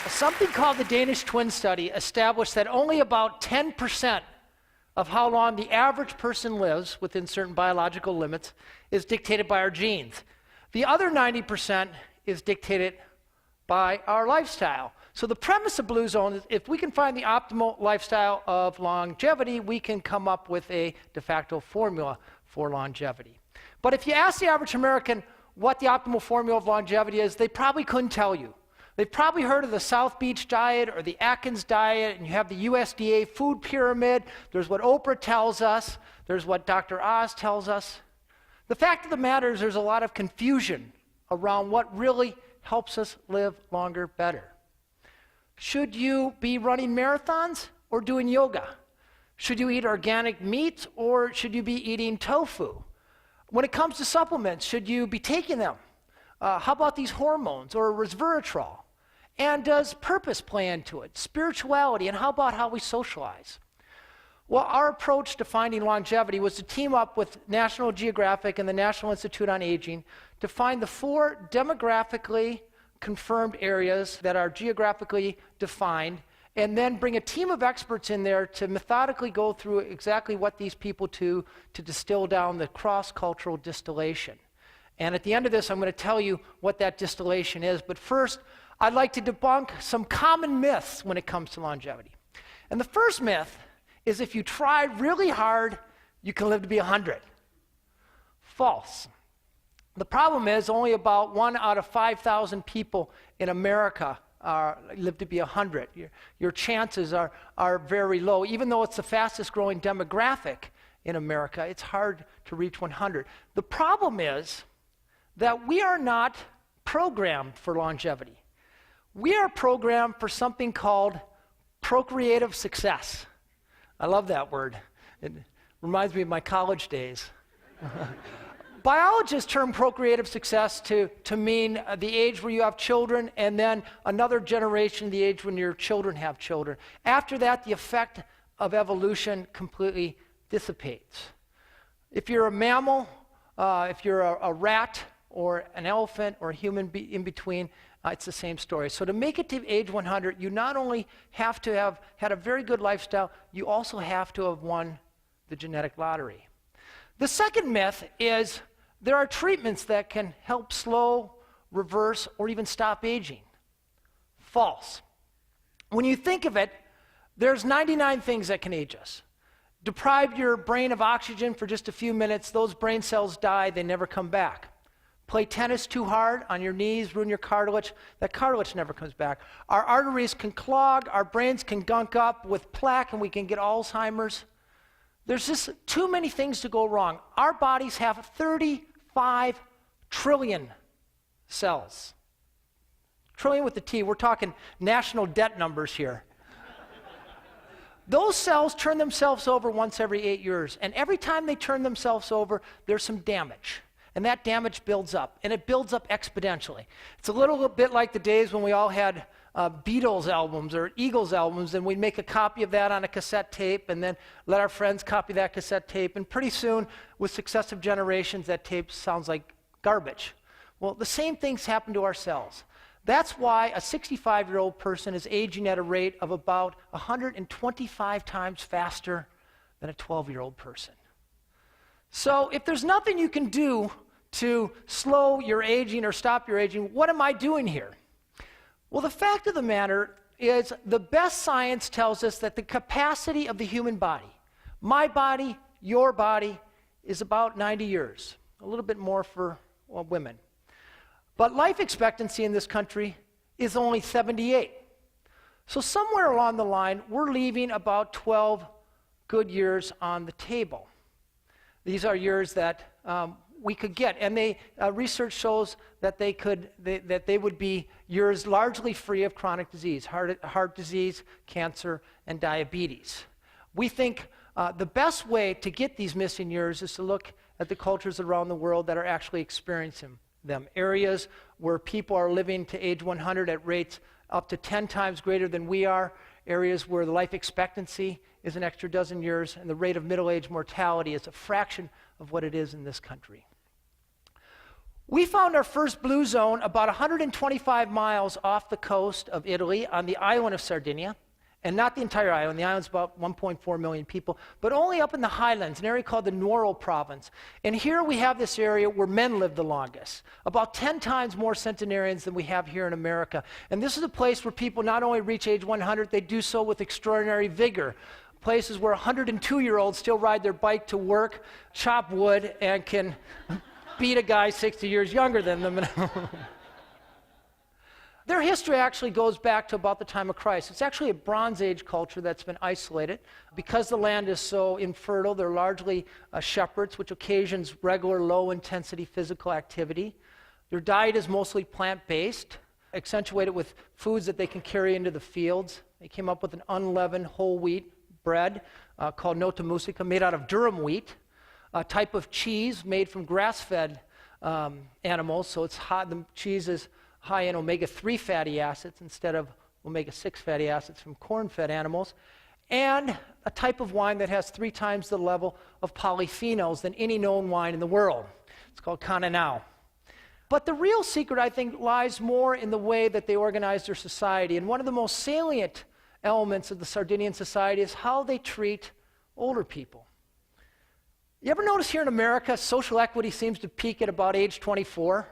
Something called the Danish twin study established that only about 10% of how long the average person lives within certain biological limits is dictated by our genes. The other 90% is dictated by our lifestyle. So the premise of Blue Zone is if we can find the optimal lifestyle of longevity, we can come up with a de facto formula for longevity. But if you ask the average American what the optimal formula of longevity is, they probably couldn't tell you. They've probably heard of the South Beach diet or the Atkins diet, and you have the USDA food pyramid. There's what Oprah tells us. There's what Dr. Oz tells us. The fact of the matter is there's a lot of confusion around what really helps us live longer, better. Should you be running marathons or doing yoga? Should you eat organic meats or should you be eating tofu? When it comes to supplements, should you be taking them? How about these hormones or resveratrol? And does purpose play into it? Spirituality, and how about how we socialize? Well, our approach to finding longevity was to team up with National Geographic and the National Institute on Aging to find the 4 demographically confirmed areas that are geographically defined, and then bring a team of experts in there to methodically go through exactly what these people do to distill down the cross-cultural distillation. And at the end of this, I'm going to tell you what that distillation is. But first, I'd like to debunk some common myths when it comes to longevity. And the first myth is if you try really hard, you can live to be 100. False. The problem is only about 1 out of 5,000 people in America live to be 100. Your chances are very low. Even though it's the fastest growing demographic in America, it's hard to reach 100. The problem is that we are not programmed for longevity. We are programmed for something called procreative success. I love that word. It reminds me of my college days. Biologists term procreative success to mean the age where you have children and then another generation, the age when your children have children. After that, the effect of evolution completely dissipates. If you're a mammal, if you're a rat or an elephant or a human in between, it's the same story. So to make it to age 100, you not only have to have had a very good lifestyle, you also have to have won the genetic lottery. The second myth is there are treatments that can help slow, reverse, or even stop aging. False. When you think of it, there's 99 things that can age us. Deprive your brain of oxygen for just a few minutes, those brain cells die, they never come back. Play tennis too hard on your knees, ruin your cartilage, that cartilage never comes back. Our arteries can clog, our brains can gunk up with plaque, and we can get Alzheimer's. There's just too many things to go wrong. Our bodies have 35 trillion cells. Trillion with the T, we're talking national debt numbers here. Those cells turn themselves over once every 8 years, and every time they turn themselves over, there's some damage. And that damage builds up, and it builds up exponentially. It's a little bit like the days when we all had Beatles albums or Eagles albums, and we'd make a copy of that on a cassette tape and then let our friends copy that cassette tape, and pretty soon, with successive generations, that tape sounds like garbage. Well, the same things happen to our cells. That's why a 65-year-old person is aging at a rate of about 125 times faster than a 12-year-old person. So if there's nothing you can do to slow your aging or stop your aging, what am I doing here? Well, the fact of the matter is the best science tells us that the capacity of the human body, my body, your body, is about 90 years, a little bit more for women. But life expectancy in this country is only 78. So somewhere along the line, we're leaving about 12 good years on the table. These are years that we could get, and research shows that they would be years largely free of chronic disease, heart disease, cancer, and diabetes. We think the best way to get these missing years is to look at the cultures around the world that are actually experiencing them. Areas where people are living to age 100 at rates up to 10 times greater than we are. Areas where the life expectancy is an extra dozen years, and the rate of middle-age mortality is a fraction of what it is in this country. We found our first blue zone about 125 miles off the coast of Italy on the island of Sardinia, and not the entire island. The island's about 1.4 million people, but only up in the highlands, an area called the Norrell Province. And here we have this area where men live the longest, about 10 times more centenarians than we have here in America. And this is a place where people not only reach age 100, they do so with extraordinary vigor. Places where 102-year-olds still ride their bike to work, chop wood, and can beat a guy 60 years younger than them. Their history actually goes back to about the time of Christ. It's actually a Bronze Age culture that's been isolated. Because the land is so infertile, they're largely shepherds, which occasions regular low-intensity physical activity. Their diet is mostly plant-based, accentuated with foods that they can carry into the fields. They came up with an unleavened whole wheat bread called nota musica, made out of durum wheat, a type of cheese made from grass-fed animals, so it's hot. The cheese is high in omega-3 fatty acids instead of omega-6 fatty acids from corn-fed animals, and a type of wine that has 3 times the level of polyphenols than any known wine in the world. It's called Cananao. But the real secret, I think, lies more in the way that they organize their society, and one of the most salient elements of the Sardinian society is how they treat older people. You ever notice here in America, social equity seems to peak at about age 24?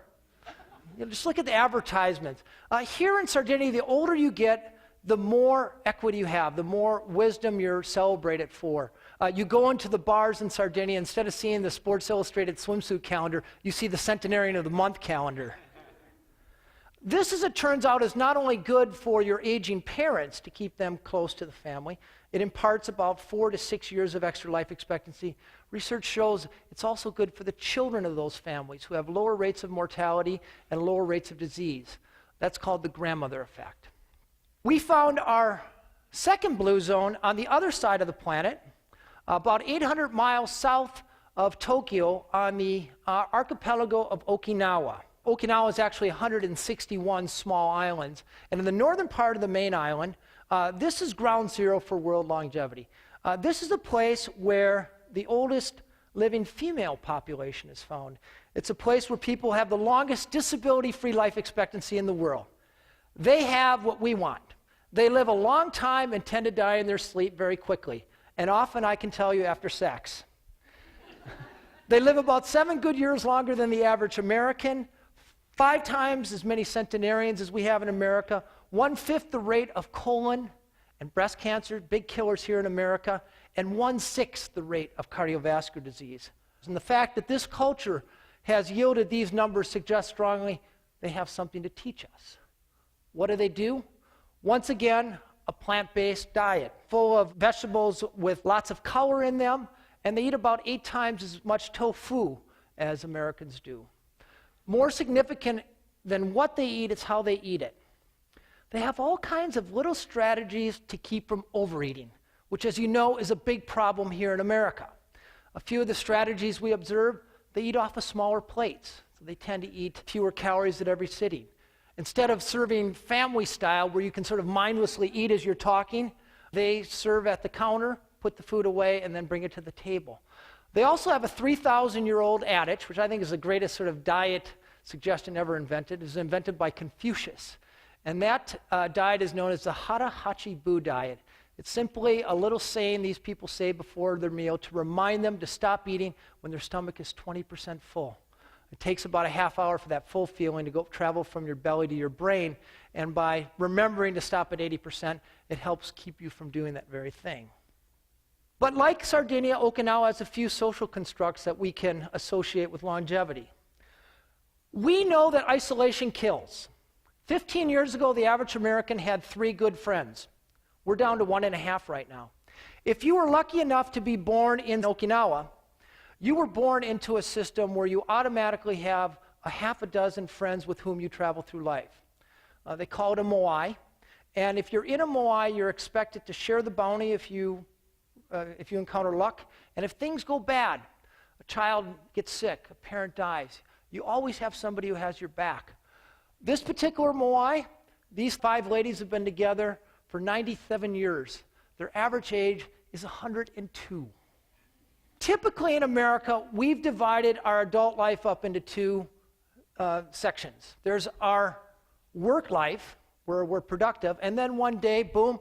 Just look at the advertisements. Here in Sardinia, the older you get, the more equity you have, the more wisdom you're celebrated for. You go into the bars in Sardinia, instead of seeing the Sports Illustrated swimsuit calendar, you see the Centenarian of the Month calendar. This, as it turns out, is not only good for your aging parents to keep them close to the family. It imparts about 4 to 6 years of extra life expectancy. Research shows it's also good for the children of those families who have lower rates of mortality and lower rates of disease. That's called the grandmother effect. We found our second blue zone on the other side of the planet, about 800 miles south of Tokyo on the archipelago of Okinawa. Okinawa is actually 161 small islands. And in the northern part of the main island, this is ground zero for world longevity. This is a place where the oldest living female population is found. It's a place where people have the longest disability-free life expectancy in the world. They have what we want. They live a long time and tend to die in their sleep very quickly. And often, I can tell you, after sex. They live about 7 good years longer than the average American, 5 times as many centenarians as we have in America, 1/5 the rate of colon and breast cancer, big killers here in America, and 1/6 the rate of cardiovascular disease. And the fact that this culture has yielded these numbers suggests strongly they have something to teach us. What do? Once again, a plant-based diet, full of vegetables with lots of color in them, and they eat about 8 times as much tofu as Americans do. More significant than what they eat is how they eat it. They have all kinds of little strategies to keep from overeating, which, as you know, is a big problem here in America. A few of the strategies we observe, they eat off of smaller plates, so they tend to eat fewer calories at every sitting. Instead of serving family style, where you can sort of mindlessly eat as you're talking, they serve at the counter, put the food away, and then bring it to the table. They also have a 3,000-year-old adage, which I think is the greatest sort of diet suggestion ever invented. It was invented by Confucius. And that diet is known as the Hara Hachi Bu diet. It's simply a little saying these people say before their meal to remind them to stop eating when their stomach is 20% full. It takes about a half hour for that full feeling to travel from your belly to your brain. And by remembering to stop at 80%, it helps keep you from doing that very thing. But like Sardinia, Okinawa has a few social constructs that we can associate with longevity. We know that isolation kills. 15 years ago, the average American had 3 good friends. We're down to 1.5 right now. If you were lucky enough to be born in Okinawa, you were born into a system where you automatically have a half a dozen friends with whom you travel through life. They call it a moai. And if you're in a moai, you're expected to share the bounty if you encounter luck. And if things go bad, a child gets sick, a parent dies, you always have somebody who has your back. This particular moai, these 5 ladies have been together for 97 years. Their average age is 102. Typically in America, we've divided our adult life up into 2 sections. There's our work life, where we're productive, and then one day, boom,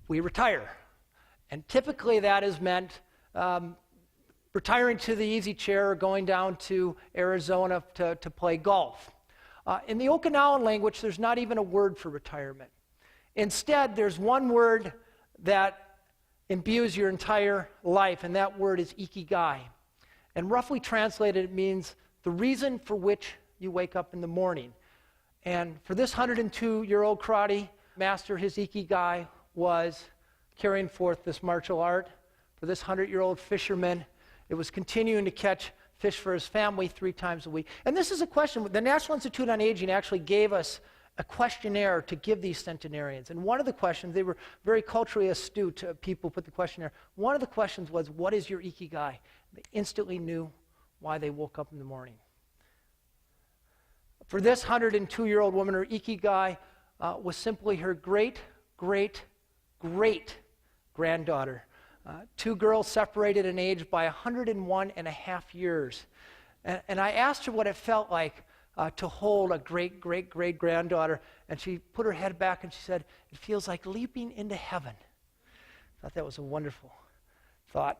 we retire. And typically that is meant retiring to the easy chair or going down to Arizona to play golf. In the Okinawan language, there's not even a word for retirement. Instead, there's one word that imbues your entire life, and that word is ikigai. And roughly translated, it means the reason for which you wake up in the morning. And for this 102-year-old karate master, his ikigai was carrying forth this martial art. For this 100-year-old fisherman, it was continuing to catch fish for his family 3 times a week. And this is a question. The National Institute on Aging actually gave us a questionnaire to give these centenarians. And one of the questions, they were very culturally astute people put the questionnaire. One of the questions was, what is your ikigai? They instantly knew why they woke up in the morning. For this 102-year-old woman, her ikigai was simply her great-great-great-granddaughter. 2 girls separated in age by 101 and a half years. And I asked her what it felt like to hold a great-great-great-granddaughter, and she put her head back and she said, it feels like leaping into heaven. I thought that was a wonderful thought.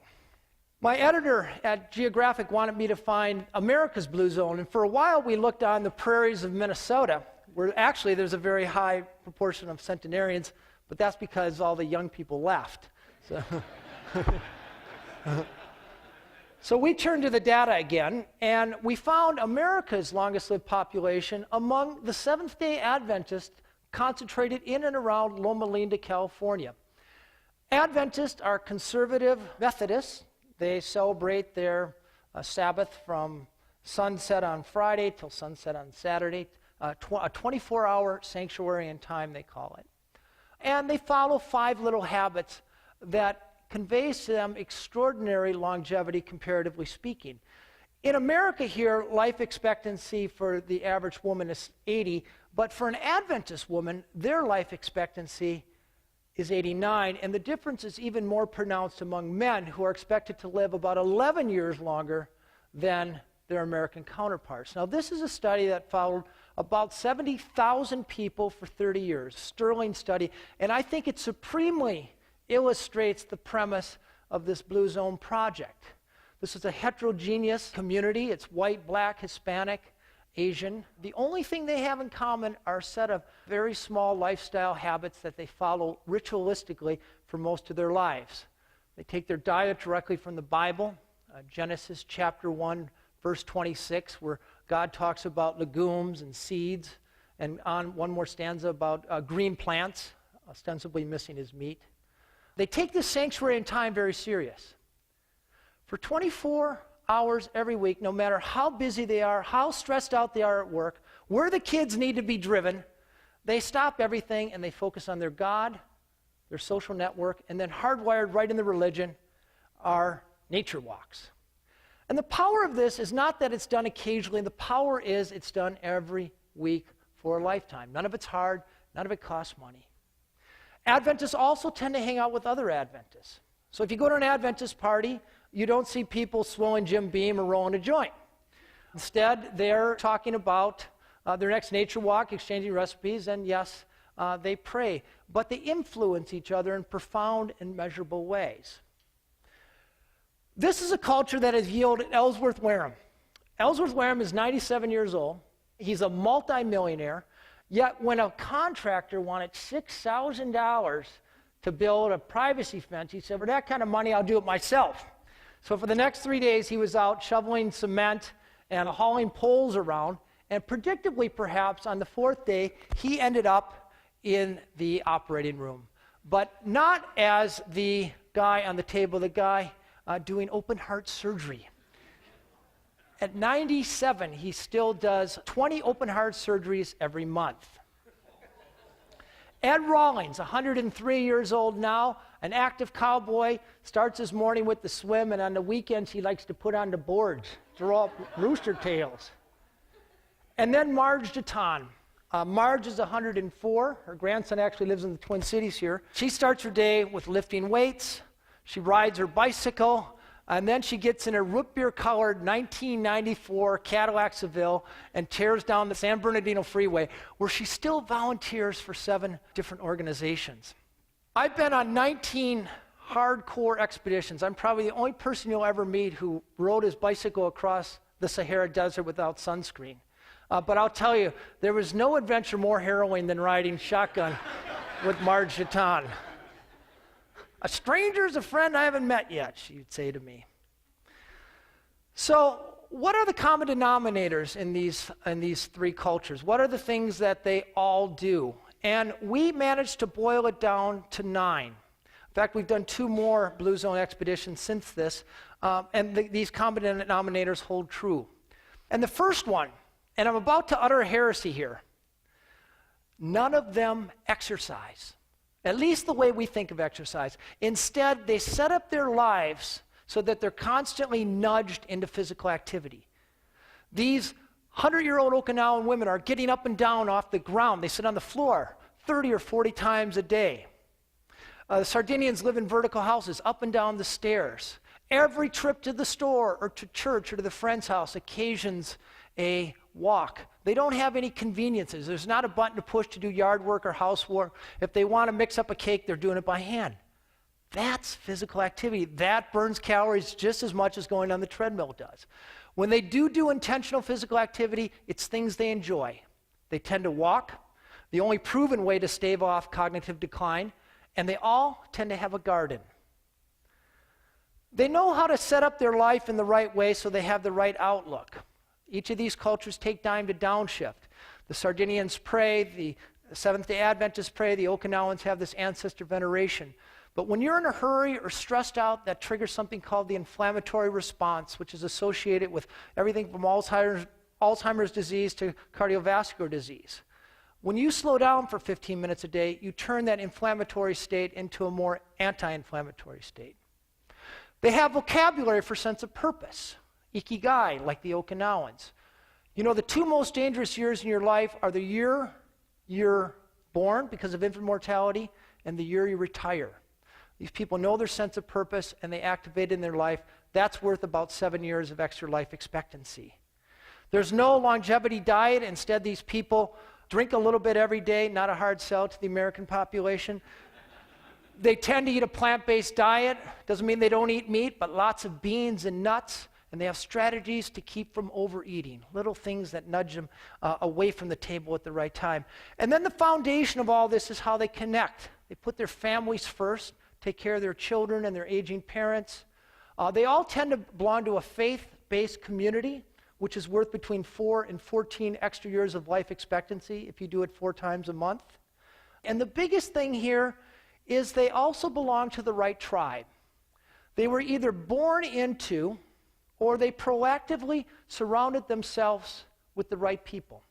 My editor at Geographic wanted me to find America's blue zone, and for a while we looked on the prairies of Minnesota, where actually there's a very high proportion of centenarians, but that's because all the young people left. So we turned to the data again, and we found America's longest-lived population among the Seventh-day Adventists concentrated in and around Loma Linda, California. Adventists are conservative Methodists. They celebrate their Sabbath from sunset on Friday till sunset on Saturday, a 24-hour sanctuary in time, they call it. And they follow 5 little habits that conveys to them extraordinary longevity, comparatively speaking. In America here, life expectancy for the average woman is 80, but for an Adventist woman, their life expectancy is 89, and the difference is even more pronounced among men, who are expected to live about 11 years longer than their American counterparts. Now, this is a study that followed about 70,000 people for 30 years, sterling study, and I think it supremely illustrates the premise of this Blue Zone project. This is a heterogeneous community. It's white, black, Hispanic, Asian. The only thing they have in common are a set of very small lifestyle habits that they follow ritualistically for most of their lives. They take their diet directly from the Bible, Genesis chapter 1, verse 26, where God talks about legumes and seeds, and on one more stanza about green plants, ostensibly missing his meat. They take this sanctuary in time very serious. For 24 hours every week, no matter how busy they are, how stressed out they are at work, where the kids need to be driven, they stop everything and they focus on their God, their social network, and then hardwired right in the religion are nature walks. And the power of this is not that it's done occasionally. The power is it's done every week for a lifetime. None of it's hard. None of it costs money. Adventists also tend to hang out with other Adventists. So if you go to an Adventist party, you don't see people swilling Jim Beam or rolling a joint. Instead, they're talking about their next nature walk, exchanging recipes, and yes, they pray. But they influence each other in profound and measurable ways. This is a culture that has yielded Ellsworth Wareham. Ellsworth Wareham is 97 years old. He's a multimillionaire. Yet when a contractor wanted $6,000 to build a privacy fence, he said, for that kind of money, I'll do it myself. So for the next 3 days, he was out shoveling cement and hauling poles around. And predictably, perhaps, on the 4th day, he ended up in the operating room. But not as the guy on the table, the guy doing open heart surgery. At 97, he still does 20 open heart surgeries every month. Ed Rawlings, 103 years old now, an active cowboy, starts his morning with the swim, and on the weekends he likes to put on the boards, draw up rooster tails. And then Marge DeTon. Marge is 104. Her grandson actually lives in the Twin Cities here. She starts her day with lifting weights. She rides her bicycle. And then she gets in a root beer-colored 1994 Cadillac Seville and tears down the San Bernardino Freeway, where she still volunteers for 7 different organizations. I've been on 19 hardcore expeditions. I'm probably the only person you'll ever meet who rode his bicycle across the Sahara Desert without sunscreen. But I'll tell you, there was no adventure more harrowing than riding shotgun with Marge Chaton. A stranger's a friend I haven't met yet, she would say to me. So, what are the common denominators in these 3 cultures? What are the things that they all do? And we managed to boil it down to 9. In fact, we've done 2 more Blue Zone expeditions since this, and these common denominators hold true. And the first one, and I'm about to utter a heresy here, none of them exercise, at least the way we think of exercise. Instead, they set up their lives so that they're constantly nudged into physical activity. These 100-year-old Okinawan women are getting up and down off the ground. They sit on the floor 30 or 40 times a day. The Sardinians live in vertical houses, up and down the stairs. Every trip to the store or to church or to the friend's house occasions a walk. They don't have any conveniences. There's not a button to push to do yard work or housework. If they want to mix up a cake, they're doing it by hand. That's physical activity. That burns calories just as much as going on the treadmill does. When they do intentional physical activity, it's things they enjoy. They tend to walk, the only proven way to stave off cognitive decline, and they all tend to have a garden. They know how to set up their life in the right way so they have the right outlook. Each of these cultures take time to downshift. The Sardinians pray, the Seventh-day Adventists pray, the Okinawans have this ancestor veneration. But when you're in a hurry or stressed out, that triggers something called the inflammatory response, which is associated with everything from Alzheimer's disease to cardiovascular disease. When you slow down for 15 minutes a day, you turn that inflammatory state into a more anti-inflammatory state. They have vocabulary for sense of purpose, ikigai, like the Okinawans. You know, the 2 most dangerous years in your life are the year you're born because of infant mortality and the year you retire. These people know their sense of purpose and they activate it in their life. That's worth about 7 years of extra life expectancy. There's no longevity diet. Instead, these people drink a little bit every day, not a hard sell to the American population. They tend to eat a plant-based diet. Doesn't mean they don't eat meat, but lots of beans and nuts. And they have strategies to keep from overeating, little things that nudge them away from the table at the right time. And then the foundation of all this is how they connect. They put their families first, take care of their children and their aging parents. They all tend to belong to a faith-based community, which is worth between 4 and 14 extra years of life expectancy if you do it 4 times a month. And the biggest thing here is they also belong to the right tribe. They were either born into or they proactively surrounded themselves with the right people.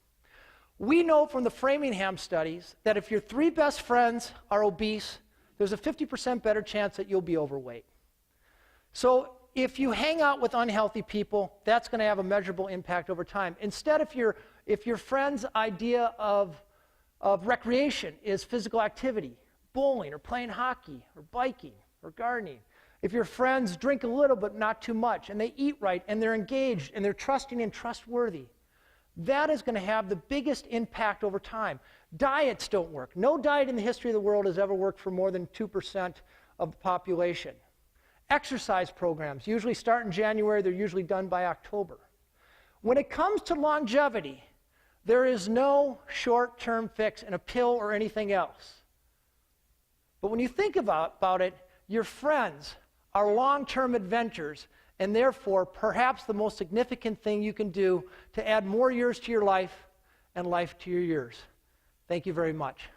We know from the Framingham studies that if your 3 best friends are obese, there's a 50% better chance that you'll be overweight. So if you hang out with unhealthy people, that's going to have a measurable impact over time. Instead, if your friend's idea of recreation is physical activity, bowling or playing hockey or biking or gardening, if your friends drink a little but not too much, and they eat right, and they're engaged, and they're trusting and trustworthy, that is going to have the biggest impact over time. Diets don't work. No diet in the history of the world has ever worked for more than 2% of the population. Exercise programs usually start in January. They're usually done by October. When it comes to longevity, there is no short-term fix in a pill or anything else. But when you think about it, your friends are long-term adventures, and therefore perhaps the most significant thing you can do to add more years to your life and life to your years. Thank you very much.